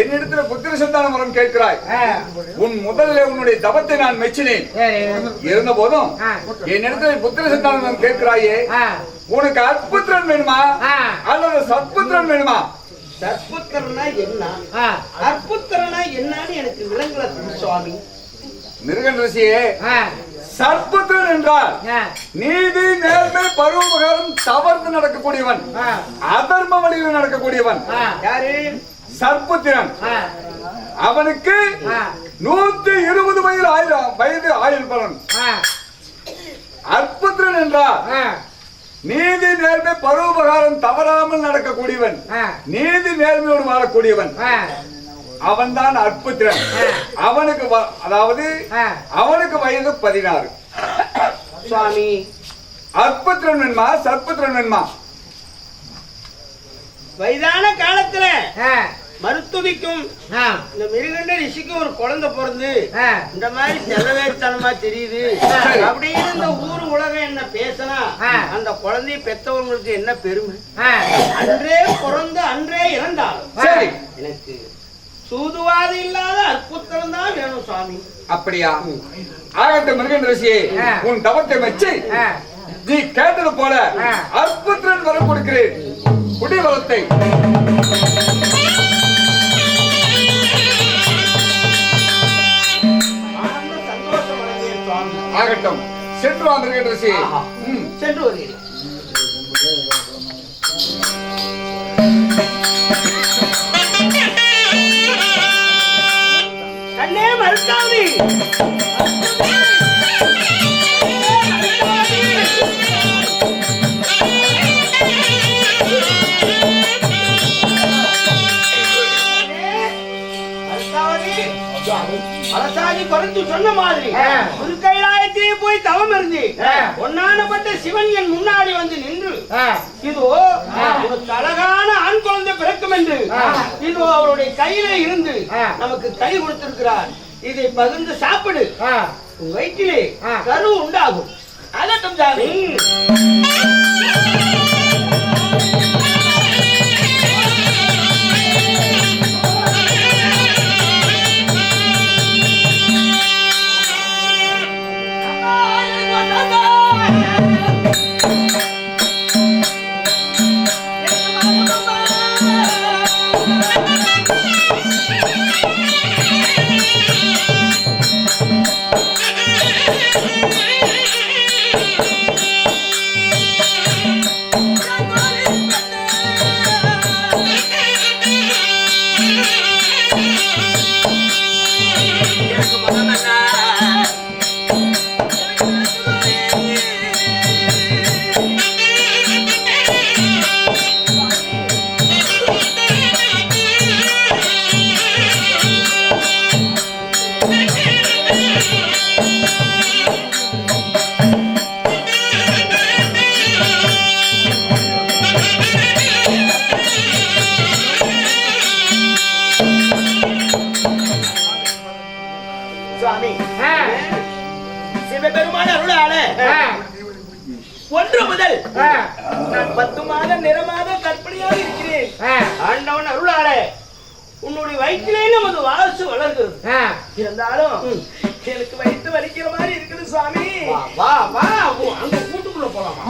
என்னிடத்துல புத்திர சந்தான வரம் கேட்கிறாய். உன் முதல்ல உன்னுடைய தவத்தை நான் மெச்சினேன். இருந்த போதும் என்னிடத்துல புத்திர சந்தான வரம் கேட்கிறாயே, உனக்கு அற்புத்திரன் வேணுமா அல்லது சத்புத்திரன் வேணுமா? சத்புத்திரனா என்ன, அற்புத்திரனா என்னன்னு எனக்கு விளங்கல சுவாமி. மிருகன் ரிஷியே, சற்புத்திரன் என்றால் நீதி நேர்மை பருவகாரம் தவறு நடக்கக்கூடியவன், அதர்ம வழியில் நடக்கக்கூடியவன். யாரு? சற்புத்திரன். அவனுக்கு 120 வயது ஆயுள் பலன். அற்புத்திரன் என்றால் நீதி நேர்மை பருவகாரம் தவறாமல் நடக்கக்கூடியவன், நீதி நேர்மையோடு வாழக்கூடியவன். அவன் தான் அற்புத்திரன். அவனுக்கு அதாவது அவனுக்கு வயது 16. சுவாமி, அற்புத்திரன் வேணுமா சற்புத்திரன் வேணுமா? வயதான காலத்துல மருத்துவிக்கும் இந்த மிருகண்ட ரிஷிக்கும் ஒரு குழந்தை பிறந்து இந்த மாதிரி செலவேத்தனமா தெரியுது அப்படின்னு இந்த ஊர் உலகம் என்ன பேசினா அந்த குழந்தைய பெத்தவங்களுக்கு என்ன பெருமை. அன்றே பிறந்து அன்றே இறந்தாள். சரி, எனக்கு சூதுவாது இல்லாத அற்புத்திரம் தான் வேணும் சுவாமி. அப்படியா? ஆகட்டும் மிருகன் ரிஷியே, உன் தவத்தை வச்சு நீ கேட்டது போல அற்புத்திரன் வரம் கொடுக்கிறேன். குடிவரத்தை ஆகட்டும். சென்று வா மிருகன் ரிஷியே. சென்று வருகிறேன். கண்ணே மறுத்தாவி, அரசாணி பறந்து சொன்ன மாதிரி ஒரு கைலாயத்திலே போய் தவம் இருந்து ஒன்னானப்பட்ட சிவன் என் முன்னாடி வந்து நின்று இதோ உனக்கு அழகான ஆண் குழந்தை பிறக்கும் என்று இதோ அவருடைய கையில இருந்து நமக்கு கை கொடுத்திருக்கிறார். இதை பகிர்ந்து சாப்பிடு, உன் வயிற்றிலே கரு உண்டாகும். அதட்டும் சாமி. சிவபெருமான அருளால 1 முதல் நான் 10 மாதம் நிறமாத கற்பனையாக இருக்கிறேன். ஆண்டவன் அருளால உன்னுடைய வயிற்றிலே நமது வாசு வளர்கிறது. இருந்தாலும் எனக்கு வயிற்று வலிக்கிற மாதிரி இருக்குது சுவாமி. வா வா, அங்க கூட்டுக்குள்ள போலாமா?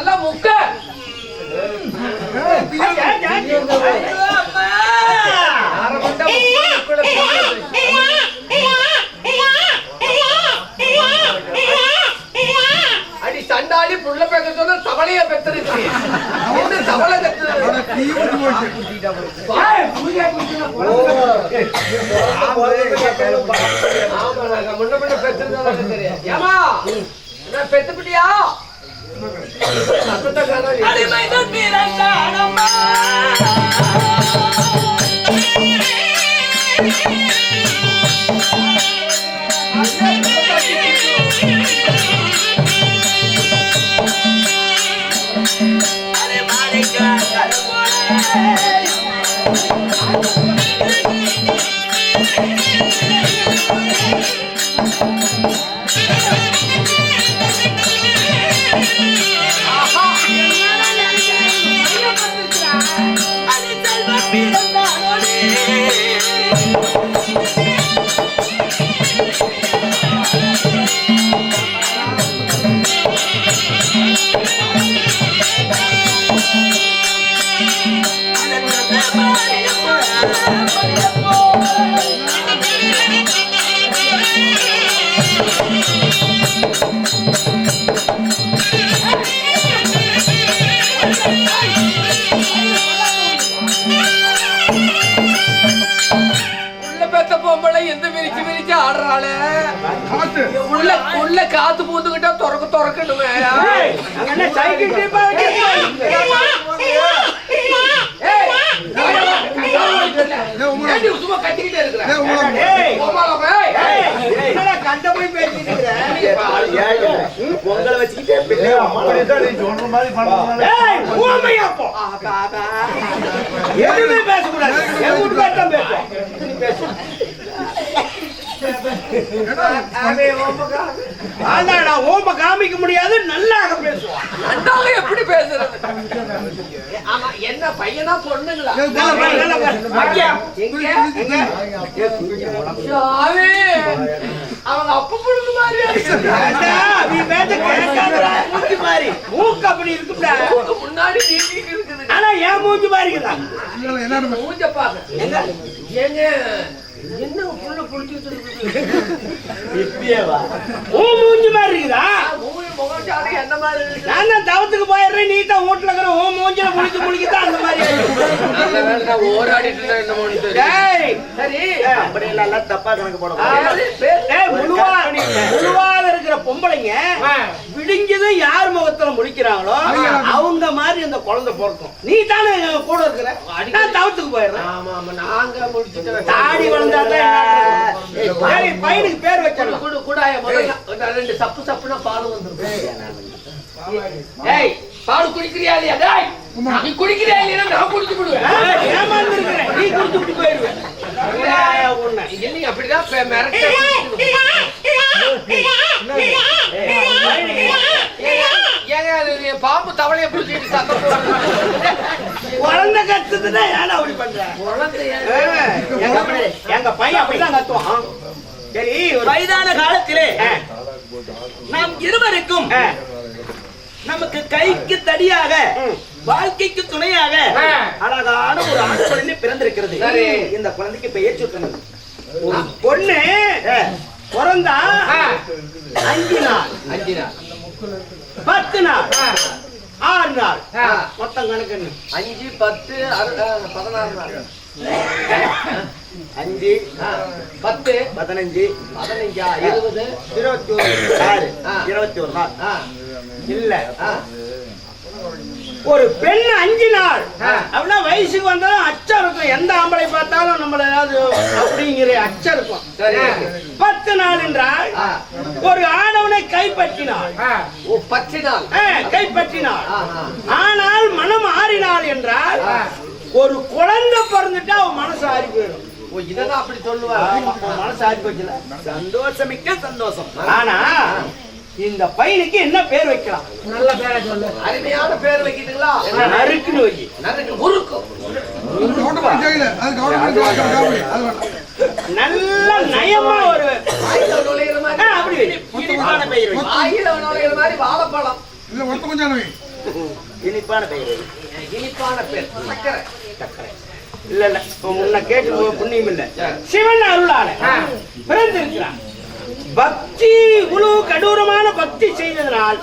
நல்லா முக்க. அடி சண்டாளி புள்ள பேக்க சொன்னா தவளைய பெத்திருக்கு. என்ன தவளை முன்ன பின்ன பெத்திருந்தா தெரியும். ஏமா பெத்துப்பிட்டியா? அடிமைதான் பிறந்தானம்மா. உள்ள காத்து பூந்துகிட்டா துறக்கணுமே. சும்மா கட்டிக்கிட்டே இருக்கிறேன். உங்களை வச்சுக்கிட்டே எதுவுமே பேசக்கூடாது. ஓம்ப காமிக்க முடியாது. நல்லாக பேசுவான். நல்லாக எப்படி பேசுறது? ஆமா, என்ன பையனா பொண்ணுங்களா? அவங்க அப்ப பொண்ணு மாதிரி மூக்கு அப்படி இருக்குடா. முன்னாடி நீட்டிட்டு இருக்குது. ஆனா ஏன் மூஞ்சி பாருக்குதா? மூஞ்ச பாக்க ஏங்க என்ன புள்ள புடிச்சிட்டு இப்படியேவா? மூஞ்சி மாதிரி இருக்குதா? முகச்சாரி என்ன மாதிரி இருக்கு? நான் தான் தவத்துக்கு போயிடுறேன். நீ தான் வீட்டுல இருக்கிற ஓ மூஞ்சில முழிக்குதான் அந்த மாதிரி. நான் ஓராடிட்டு இருந்தேன். என்ன மோனிட்டு சரி அப்படி எல்லாம் தப்பா கணக்கு போட முழுவாத இருக்கிற பொம்பளைங்க விடிஞ்சதும் யார் முகத்துல முழிக்கிறாங்களோ அவங்க மாதிரி அந்த குழந்தை பிறக்கும். நீ தானே கூட இருக்கிற. நான் தவத்துக்கு போயிடுறேன். ஆமா ஆமா, நாங்க முடிச்சுட்டு தாடி வளர்ந்தாதான் பையனுக்கு பேர் வச்சிடலாம். கூடாய முதல்ல 2 சப்பு சப்புனா பால் வந்துரும். ஏய், பால் குடிக்கிறியா இல்லையா? டேய், நீ குடிக்கிறியா இல்லையா? நான் குடிச்சு விடுவேன். ஏமாந்து இருக்கிறேன். நீ குடிச்சு விட்டு போயிடுவேன். இல்லைங்க, அப்படிதான் மிரட்ட. ஏங்க பாம்பு தவளைய பிடிச்சிட்டு சத்தம் குழந்தை கத்துதுன்னா ஏன்னா அப்படி பண்ற? எங்க பையன் அப்படிதான் கத்துவான். சரி, வயதான காலத்திலே நாம் இருவருக்கும் நமக்கு கைக்கு தடியாக வாழ்க்கைக்கு துணையாக அழகான ஒரு ஆண் குழந்தை பிறந்திருக்கிறது. இந்த குழந்தைக்கு பெயர் சூட்டணும். பொண்ணு பிறந்தா 5 நாள் 10 நாள் 6 நாள் மொத்தம் கணக்கு 5 10 16 நாள் 5 10 15 20 21 21 நாள் இல்ல. ஒரு பெண் 5 நாள் அப்படின்னா வயசுக்கு வந்தாலும் அச்சம் இருக்கும். எந்த ஆம்பளை பார்த்தாலும் நம்மள ஏதாவது அப்படிங்கிற அச்சம் இருக்கும். 10 நாள் என்றால் ஒரு ஆணவனை கைப்பற்றினாள். கைப்பற்றினாள். ஆனால் மனம் ஆறினாள் என்றால் ஒரு குழந்தை பிறந்துட்டா அவன் மனசு ஆறி போயிடும். இதெல்லாம் அப்படி சொல்லுவாங்க. மனசு ஆறி போச்சுல சந்தோஷமிக்க சந்தோஷம். ஆனா இந்த பையனுக்கு என்ன பேர் வைக்கலாம்? நல்ல பேரை சொல்லு. அருமையான பேர் வைக்கிறீங்களா? நறுக்குன்னு வை. நறுக்கு முறுக்கு. நல்ல நயமா ஒரு ஆயில நுழையிற மாதிரி அப்படி இனிப்பான பெயர் வை. ஆயில நுழையிற மாதிரி வாழைப்பழம். இல்ல ஒருத்த கொஞ்சம் வை. இனிப்பான பெயர். இனிப்பான பேர் சக்கரை. இல்ல முன்ன கேட்டு புண்ணியம் இல்ல. சிவன் அருளால பிறந்திருக்கிறான். பக்தி குழு கடூரமான பக்தி செய்ததனால்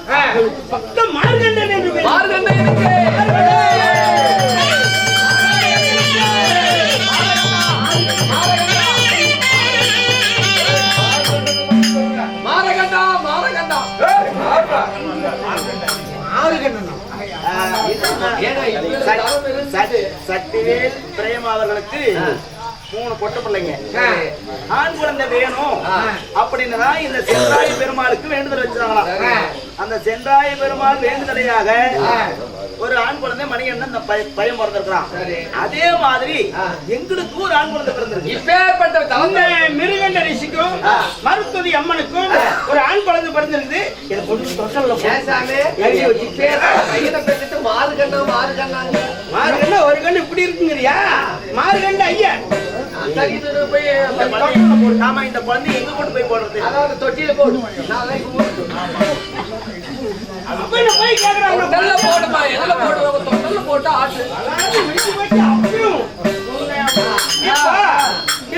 பக்த மார்கண்டன் என்று பெயர். மார்கண்டனுக்கு மாரகண்டா மாரகண்டா சக்திவேல் பிரேமா அவர்களுக்கு 3 பொட்ட பிள்ளைங்க. ஆண் குழந்தை வேணும் அப்படின்னு தான் இந்த சென்றாய பெருமாளுக்கு வேண்டுதல் வச்சாங்களாம். அந்த சென்றாய பெருமாள் வேண்டுதலையாக ஒரு ஆண் குழந்தை மணிகண்டன் அந்த பையன் பிறந்திருக்கிறான். அதே மாதிரி எங்களுக்கு ஒரு ஆண் குழந்தை பிறந்திருக்கு. இப்பேற்பட்ட அந்த மிருகண்ட ரிஷிக்கும் மருத்துவதி அம்மனுக்கும் ஒரு ஆண் குழந்தை பிறந்திருக்கு. இதை கொண்டு தொட்டல்ல பையனை பெற்றுட்டு மாறுகண்ணா மாறுகண்ணாங்க. மாறுகண்ணா ஒரு கண்ணு இப்படி இருக்குங்கிறியா? மாறுகண்ட ஐயா போய் நாம இந்த குழந்தை எங்க கொண்டு போய் போடுறது? அதாவது தொட்டியில போடு. போய் கேக்குறாங்க நல்ல போடுமா எதுல போடுவாங்க? தொட்டில போட்டு ஆட்டு.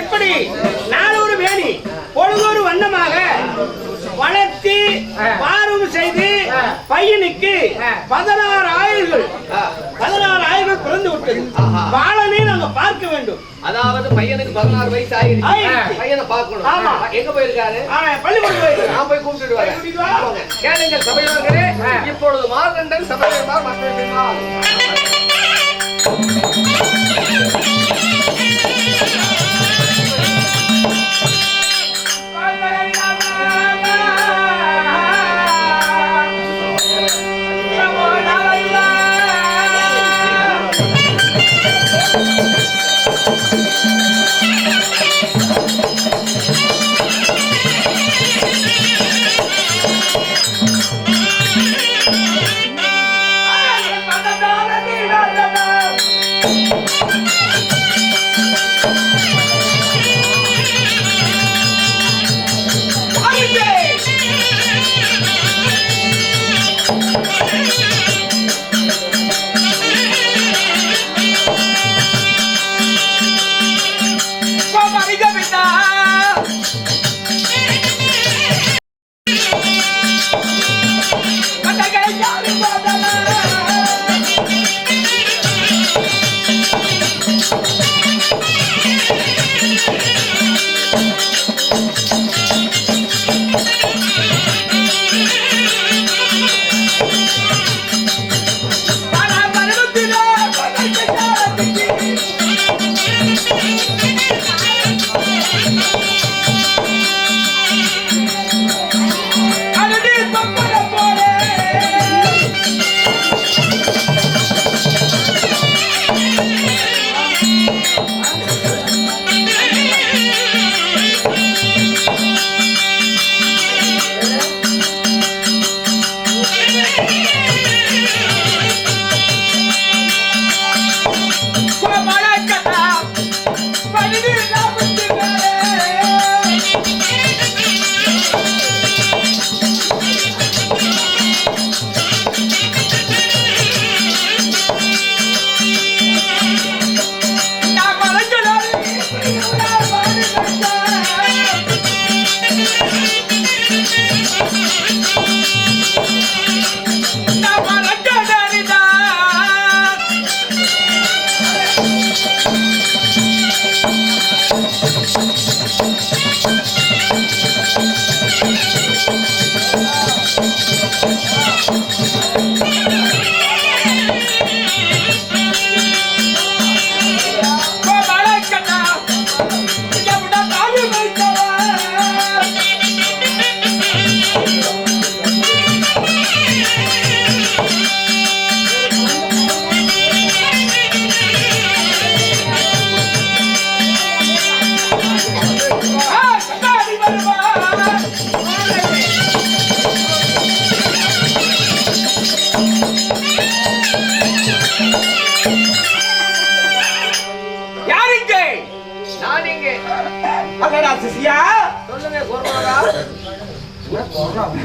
இப்படி நாளொரு வேணி பொழுதொரு வண்ணமாக வளர்த்தி பாரும் செய்து பையனுக்கு 16 ஆயுள்கள் பிறந்து விட்டது. பாலனை நாங்க பார்க்க வேண்டும். அதாவது பையனுக்கு 16 வயசு ஆயிடுச்சு. பையனை பார்க்கணும். ஆமா. எங்க போயிருக்காரு? பள்ளிக்கூடம் போயிருக்காரு. நான் போய் கூப்பிட்டு வரேன். கேளுங்கள் சபையோர்களே, இப்பொழுது மார்கண்டன் சபையோர் மக்கள்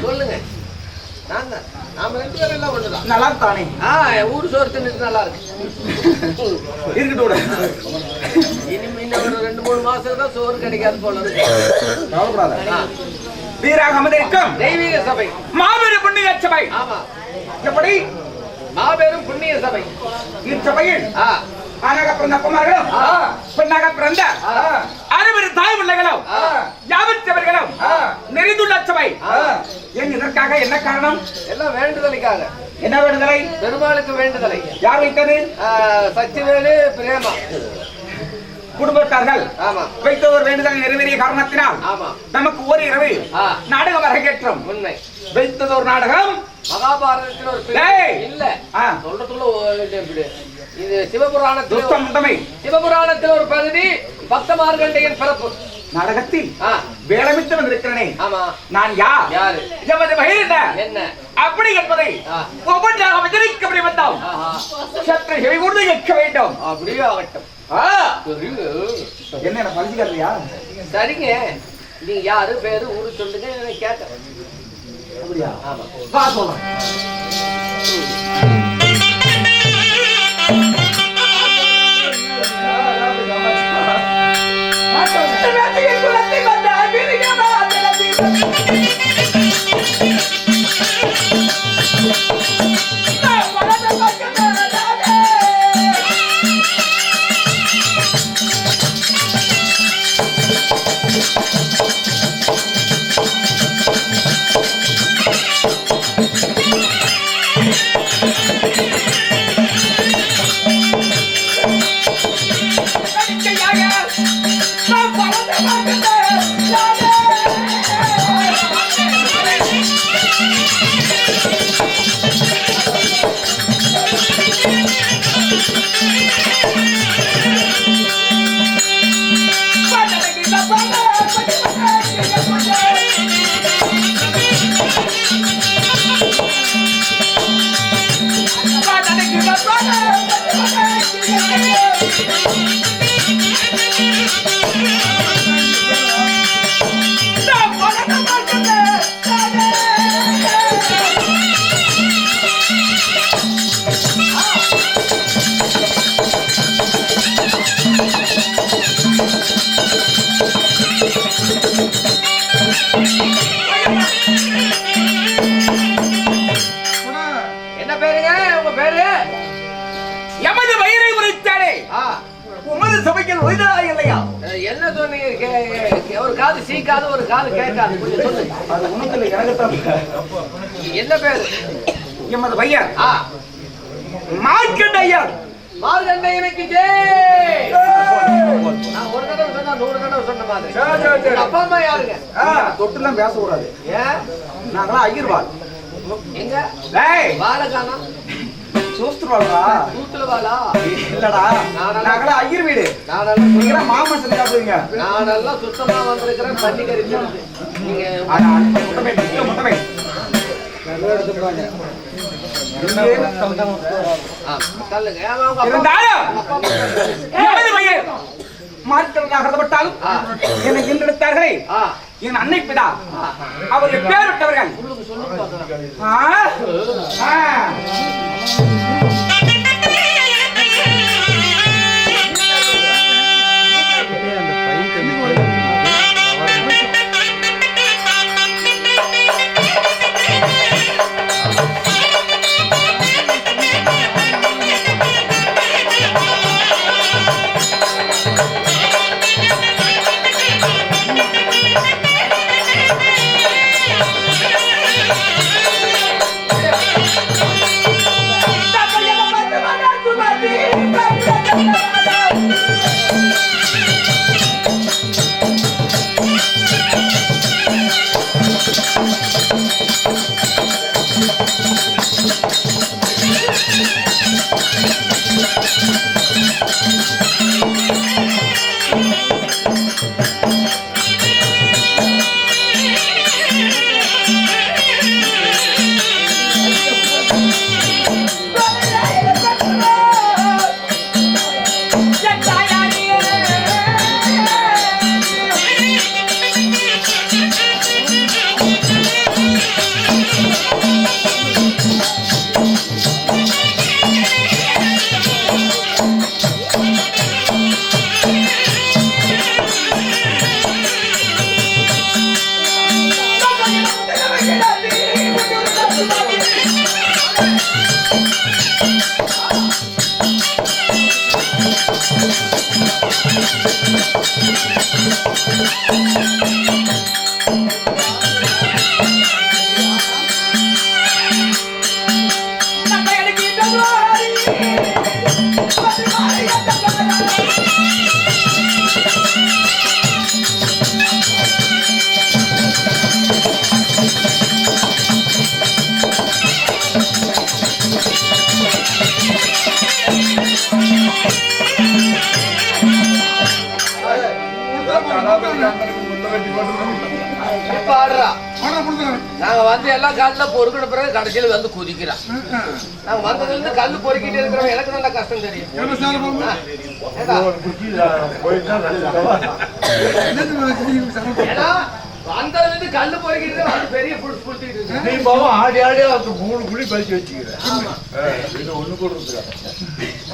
சொல்லுங்க நான் நாம 2 பேரும் எல்லாம் ஒண்ணுதான். நல்லா தானே ஊரு சோறு தின்னுட்டு நல்லா இருக்கு. இருக்கட்டும். இனிமே இன்னும் ஒரு 2-3 மாசம் தான் சோறு கிடைக்காது போல இருக்கு. வீராக அமர்ந்திருக்கும் தெய்வீக சபை, மாபெரும் புண்ணிய சபை. ஆமா, எப்படி மாபெரும் புண்ணிய சபை. இச்சபையில் ஆ, ஆணாக பிறந்த அப்பமார்களும் பெண்ணாக பிறந்த 60 தாய் பிள்ளைகளும் யாவற்றவர்களும் நிறைந்துள்ள சபை. ஏன் இதற்காக என்ன காரணம்? எல்லாம் வேண்டுதலுக்காக. என்ன வேண்டுதலை? பெருமாளுக்கு வேண்டுதலை. யார் வைத்தது? சச்சிவேலு பிரேமா குடும்பத்தார்கள் ஆமா வைத்த ஒரு வேண்டுதலை நிறைவேறிய காரணத்தினால் ஆமா நமக்கு ஒரு இரவு நாடகம் அரங்கேற்றம். உண்மை. வைத்தது ஒரு நாடகம். மகாபாரதத்தில் ஒரு இல்ல சொல்றதுக்குள்ள இது சிவபுராணத்தில் ஒரு பகுதி. பக்த மார்கண்டையன் பிறப்பு நாடகத்தில் வேளமிட்டு வந்திருக்கிறேனே. ஆமா, நான் யாரு எமது வயது என்ன அப்படி என்பதை ஒவ்வொன்றாக விஜரிக்கப்படி வந்தோம். சற்று செவி கூர்ந்து கேட்க வேண்டும். அப்படியே ஆகட்டும். என்ன பரிசுகளையா? சரிங்க, நீங்க யாரு, பேரு, ஊரு சொல்லுங்க, கேட்டேன். அப்படியா? ஆமா, வா சொல்லலாம். என்ன பேருங்க உங்க பேரு? எமது வயிறை உரைத்தானே உமது சபையில் உயிரா இல்லையா? என்ன சொன்னீங்க? ஒரு காது சீக்காது, ஒரு காது கேட்காது. கொஞ்சம் சொல்லுங்க. அது உனக்கு எனக்கு என்ன பேரு? எமது பையன் மார்க்கண்டையர். மார்கண்டையனுக்கு ஜெய். நான் ஒரு தடவை சொன்னா 100 தடவை சொன்ன மாதிரி. அப்பா அம்மா யாருங்க? தொட்டுலாம் பேச கூடாது. ஏன்? நாங்களாம் ஐயர்வாள். எங்க வாழகானா சூஸ்துவாளா? தூத்துல வாழா இல்லடா, நாங்களாம் ஐயர் வீடு. நானெல்லாம் மாமசம் சாப்பிடுவீங்க. நானெல்லாம் சுத்தமா வந்திருக்கிறேன். தண்ணி கறி நீங்க முட்டை மாற்றப்பட்டாலும் என்னை ஈன்றெடுத்தார்களே என் அன்னை பிதா, அவர்கள் பேர் விட்டவர்கள். நாங்க வந்து எல்லாம் கல்ல பொறுக்கின பிறகு கடைசியில் வந்து குதிக்கிறான். நாங்க வந்ததுல இருந்து கல்லு பொறுக்கிட்டு இருக்கிறோம். எனக்கு நல்ல கஷ்டம் தெரியும். வந்ததுல இருந்து கல்லு பொறுக்கிட்டு வந்து பெரிய புடிச்சு புடிச்சிட்டு நீ பாவம் ஆடி ஆடி அது 3 குழி பறிச்சு வச்சுக்கிறேன். இது ஒண்ணு கூட இருக்கு.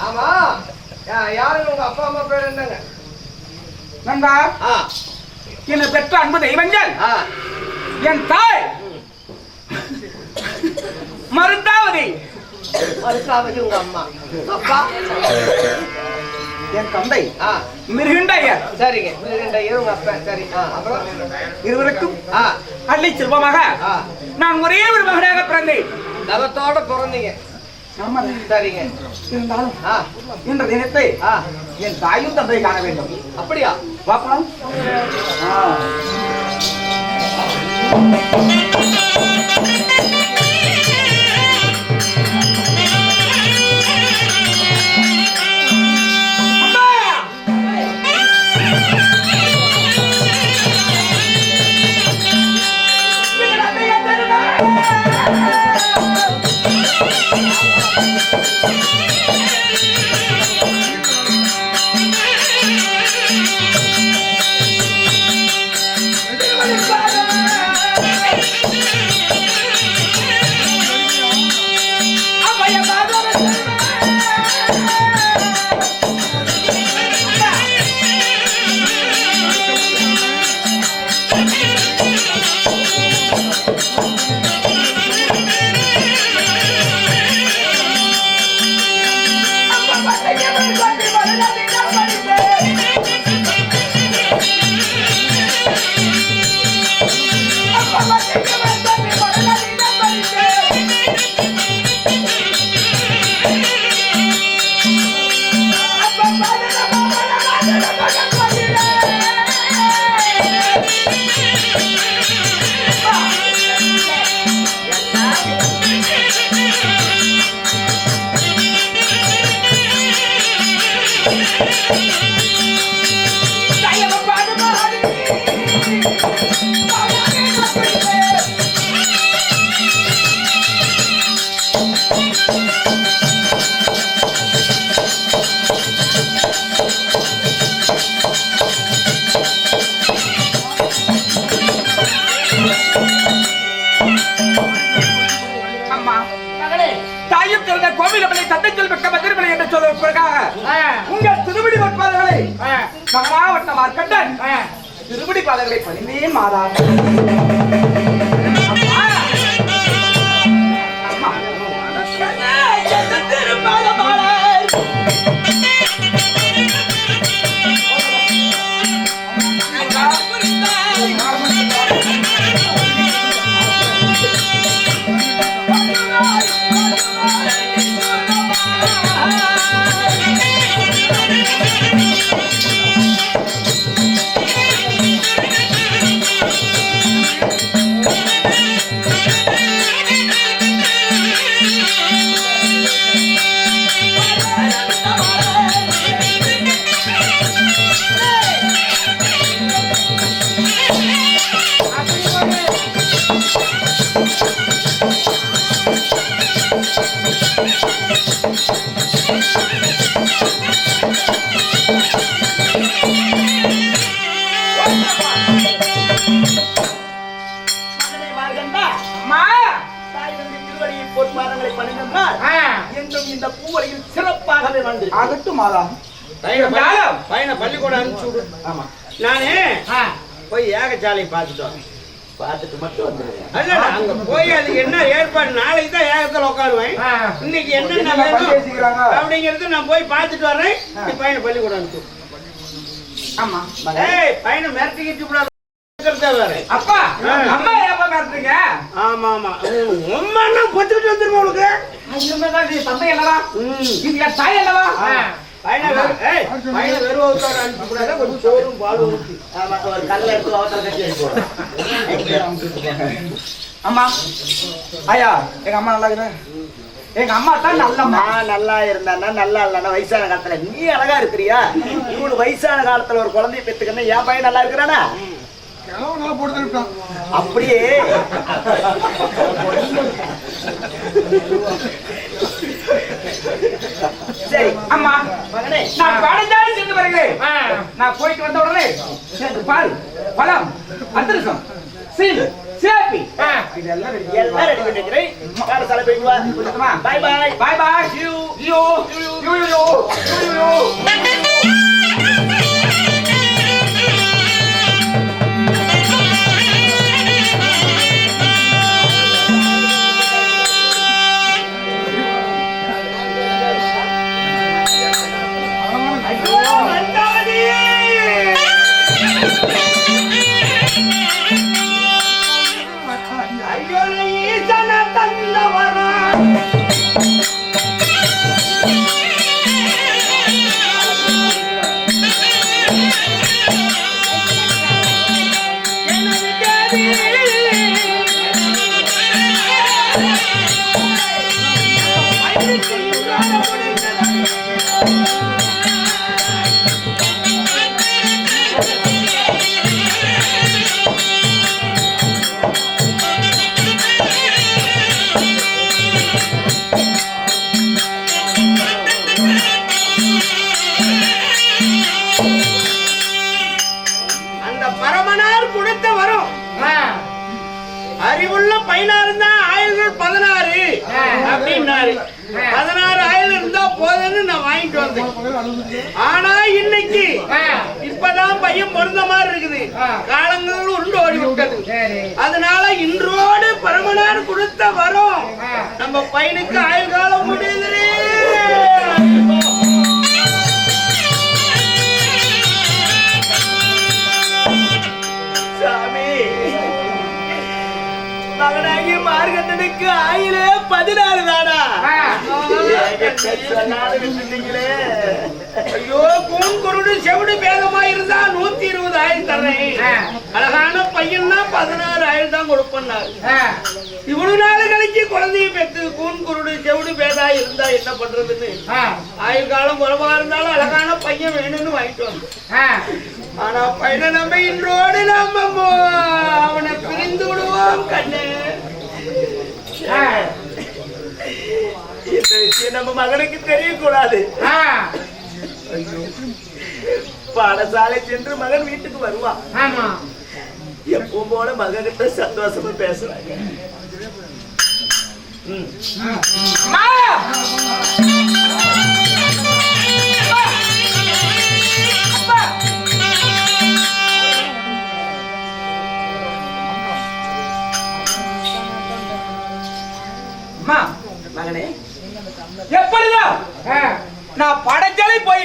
ஆமா, யாருங்க உங்க அப்பா அம்மா பேர் என்னங்க? நந்தா, என்னை பெற்ற அன்பு தெய்வங்கள், என் தாய் மருந்தாவதி, உங்க அம்மா அப்பா, என் தந்தை மிருகண்டையர். சரிங்க, மிருகண்டையர் உங்க அப்பா. சரி, அப்புறம் இருவருக்கும் அள்ளி செல்வமாக நான் ஒரே ஒரு மகனாக பிறந்தேன். தவத்தோட பிறந்தீங்க. சரிங்க. இருந்தாலும் என்ற தினத்தை என் தாயும் தந்தை காண வேண்டும். அப்படியா? பாப்பலாம். உங்கள் திருவிடி வட்பாதங்களை மகாவட்ட மார்க்கண்டன் திருவிடி பாதங்களை பணிந்தேன் மாதா. இந்த பூவரையில் சிறப்பாகவே வந்து ஆகட்டும் மாதா. பள்ளிக்கூடம் அனுப்பிச்சு விடு. ஆமா, நானே போய் ஏகச்சாலை பார்த்துட்டோம். பார்த்துட்டு மட்டும் வந்துருங்க. அல்ல, அங்க போய் அதுக்கு என்ன ஏற்பாடு, நாளைக்கு தான் ஏகத்துல உட்காருவேன். இன்னைக்கு என்னென்ன வேணும் அப்படிங்கிறது நான் போய் பார்த்துட்டு வர்றேன். நீ பையனை பள்ளிக்கூடம் அனுப்பிச்சு. ஆமா, பையனை மிரட்டிக்கிட்டு வேற. அப்பா அம்மா ஏப்பா மிரட்டுறீங்க? ஆமா ஆமா அம்மா என்ன பொத்துக்கிட்டு வந்துருமா உனக்கு? நீ தந்தை அல்லவா? இது என் தாய் அல்லவா? பையனை வெறும் அவசரம் அனுப்பி கூடாது, கொஞ்சம் சோறும் பாலும் ஊற்றி ஒரு கல்ல எடுத்து அவசரம் கட்டி அனுப்பி. அம்மா ஐயா எங்க அம்மா நல்லா இருக்குதா? எங்க அம்மா தான் நல்லம்மா. நல்லா இருந்தானா நல்லா இல்லனா வயசான காலத்துல நீ அழகா இருக்கிறியா? இவனு வயசான காலத்துல ஒரு குழந்தைய பெத்துக்கன்னா என் பையன் நல்லா இருக்கிறானா? அப்படியே சரி அம்மா மகனே, நான் படைஞ்சாலும் சென்று வருகிறேன். நான் போயிட்டு வந்த உடனே பால் பழம் அதிரசம் சீல் சிலேபி எல்லாம் ரெடி பண்ணிக்கிறேன். காலசாலை போயிட்டு வா. Bye bye. Bye bye. You you you you you. அறிவுள்ள பையனா இருந்தா ஆயில்கள் 16 அப்படின்னாரு. 16 ஆயில் இருந்தா போதுன்னு நான் வாங்கிட்டு வந்தேன். ஆனா இன்னைக்கு இப்பதான் பையன் பிறந்த மாதிரி இருக்குது. காலங்கள் உருண்டு ஓடி விட்டது. அதனால இன்றோடு பரமனார் கொடுத்த வரும் நம்ம பையனுக்கு ஆயுள் காலம் முடியுது. மகனாகி மார்கண்டனுக்கு ஆயிலே 16 தானா? ஐயோ கூன் குருடு செவிடு பேதமா இருந்தா 120 ஆயில் தரேன். அழகான பையன்னா 16 ஆயில் தான் கொடுப்பேன்னாரு. இவ்வளவு நாள் கழிச்சு குழந்தைய பெற்று கூன் குருடு செவிடு பேதா இருந்தா என்ன பண்றதுன்னு ஆயுள் காலம் குறைவா இருந்தாலும் அழகான பையன் வேணும்னு வாங்கிட்டு வந்தோம். ஆனா பையனை நம்ம இன்றோடு நம்ம அவனை பிரிந்து விடுவோம் கண்ணு. இந்த விஷயம் நம்ம மகனுக்கு தெரியக்கூடாது. பாடசாலை சென்று மகன் வீட்டுக்கு வருவான். எப்பவும் போல மகன்கிட்ட சந்தோஷமா பேசுறாங்க. மகனே, எப்படிதான் நான் படைச்சாலே போய்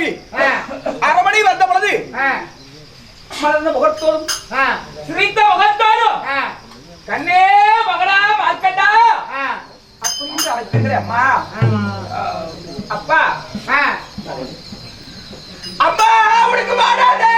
1/2 மணி வந்த பொழுது மலர்ந்த முகத்தோடும் சிரித்த முகத்தோடும் கண்ணே மகனா மார்க்கண்டா அப்படின்னு அழைச்சிருக்கிறேன். அம்மா அப்பா அப்பா அவனுக்கு மாடாதே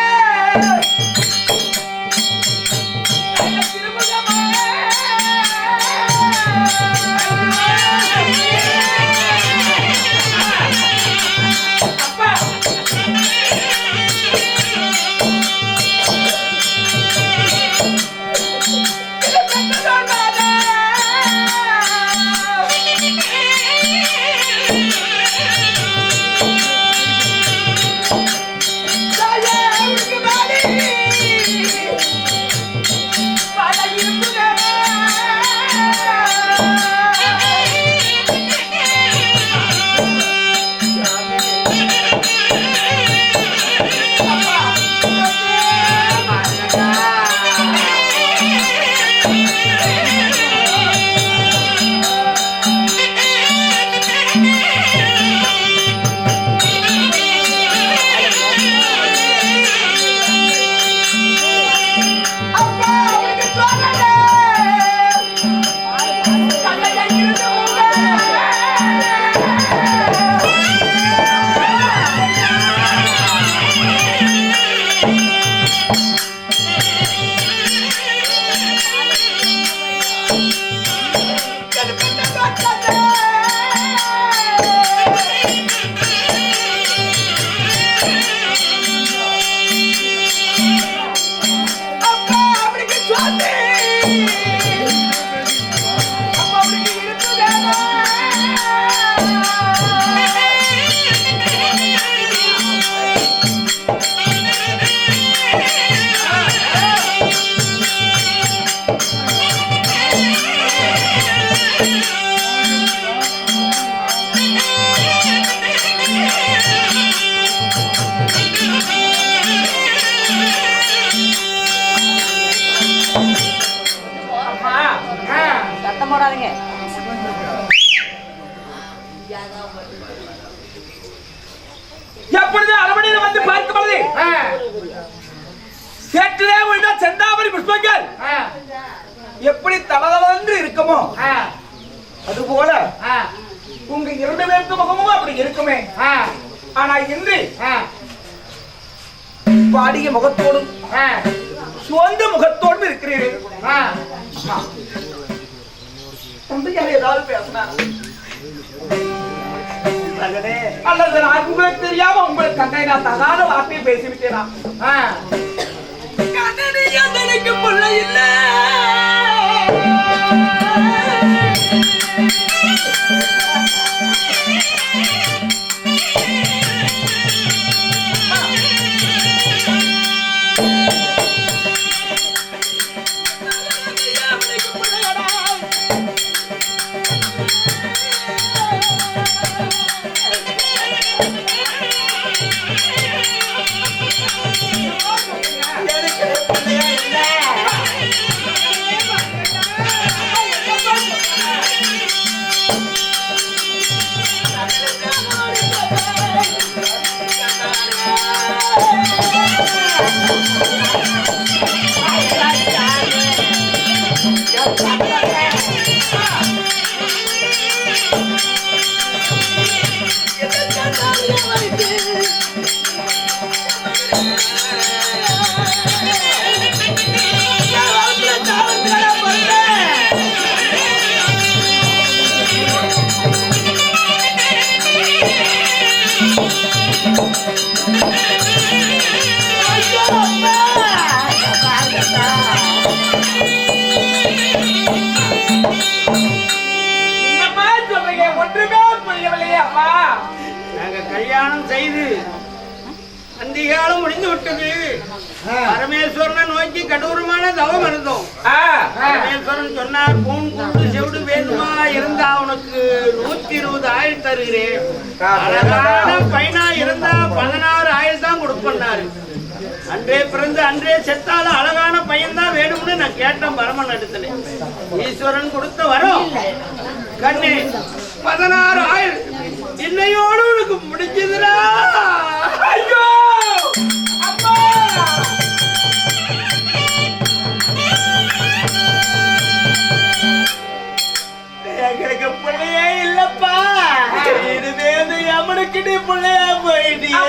சத்தம் போடாதீங்க. எப்பொழுது அரமனையில் வந்து பார்க்கும் பொழுது சேற்றிலே உள்ள செந்தாமரை புஷ்பங்கள் எப்படி தளதளவென்று இருக்குமோ அதுபோல உங்க இரண்டு பேருக்கு முகமும் அப்படி இருக்குமே. ஆனா இன்று பாடிய முகத்தோடும் சொந்த முகத்தோடும் இருக்கிறீர்கள். ஏதாவது பேசினா அல்லது நான் உங்களுக்கு தெரியாம உங்களுக்கு கண்ணை நான் தகாத வார்த்தையை பேசிவிட்டேனா? கண்ணனுக்கு பிள்ளை இல்லை. கல்யாணம் செய்து அந்திகாலம் முடிந்து விட்டது. பரமேஸ்வரனை நோக்கி கடூரமான தவம் இருந்தோம். பரமேஸ்வரன் சொன்னார், பூன் கூடு செவிடு வேணுமா இருந்தா உனக்கு 120 ஆயுள் தருகிறேன். அழகான பையனா இருந்தா 16 ஆயுள் தான் கொடுப்பேன்னாரு. அன்றே பிறந்து அன்றே செத்தாலும் அழகான பையன் தான் வேணும்னு நான் கேட்டேன் பரமன் இடத்துல. ஈஸ்வரன் கொடுத்த வரும் கண்ணே 16 ஆயுள் இன்னையோடு உனக்கு முடிஞ்சதுடா. ஐயோ அம்மா, எங்களுக்கு பிள்ளையே இல்லப்பா. இதுவே அம்மனுக்கு நீ பிள்ளையா போயிட்டீங்க.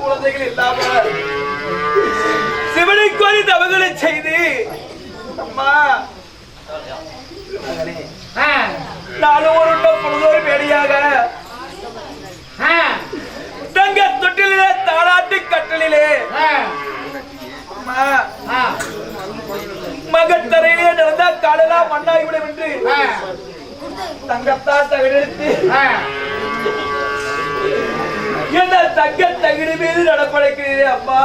குழந்தைகள் இல்லாம சிவனை கோரி தவங்களை செய்து அம்மா நானும் ஒரு பொழுதோடு வேலையாக தங்க தொட்டிலே தாளாட்டு கட்டலிலே மகத்தரையிலே நடந்த காலலா மண்ணாகிவிடும் என்று தங்கத்தான் தகடெடுத்து என்ன தங்க தகிடு மீது நடப்படைக்கிறீரே அம்மா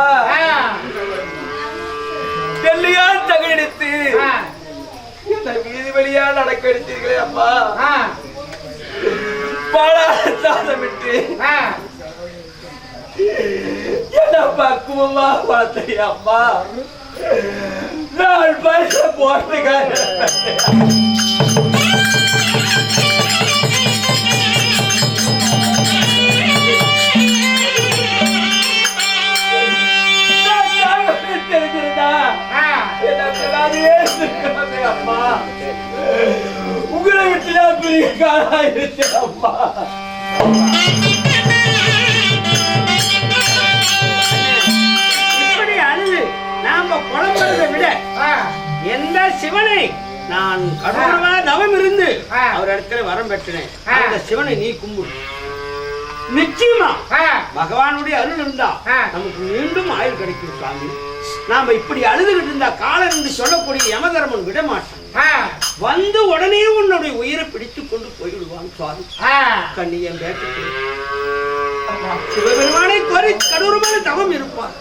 டெல்லியால் தகடெடுத்து இந்த வீதி வழியா நடக்க எடுத்தீர்களே அம்மா பாலாட சாதமிட்டு என்ன பக்குவமா வளர்த்தீங்க அம்மா நான் பைச போட்டுக்கார தெரிஞ்சிருந்தா அம்மா உங்களை விட்டுதான் பெரிய காலாயிருச்சு அம்மா இப்படி அழுது நாம குழம்புறதை விட எந்த சிவனை நான் கடவுளமா தவம் இருந்து அவர் இடத்துல வரம் பெற்றேன் அந்த சிவனை நீ கும்பிடு நிச்சயமா பகவானுடைய அருள் இருந்தா நமக்கு மீண்டும் ஆயுள் கிடைக்கும் சுவாமி. நாம இப்படி அழுதுகிட்டு இருந்தா காலம் என்று சொல்லக்கூடிய யமதர்மன் விட மாட்டான். வந்து உடனே உன்னுடைய உயிரை பிடித்துக் கொண்டு போய்விடுவான் சுவாமி. கண்ணியம் பேட்டு சிவபெருமானை கோரி கடவுளமான தவம் இருப்பான்.